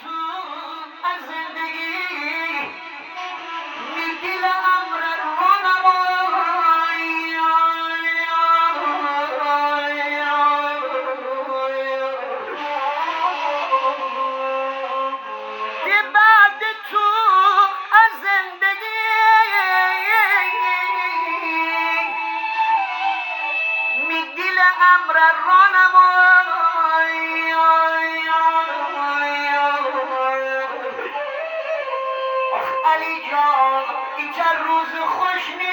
تو از زندگی میگی امر رونمایی به بعد تو از زندگی میگی امر رونمایی علی جان این روز خوش نیست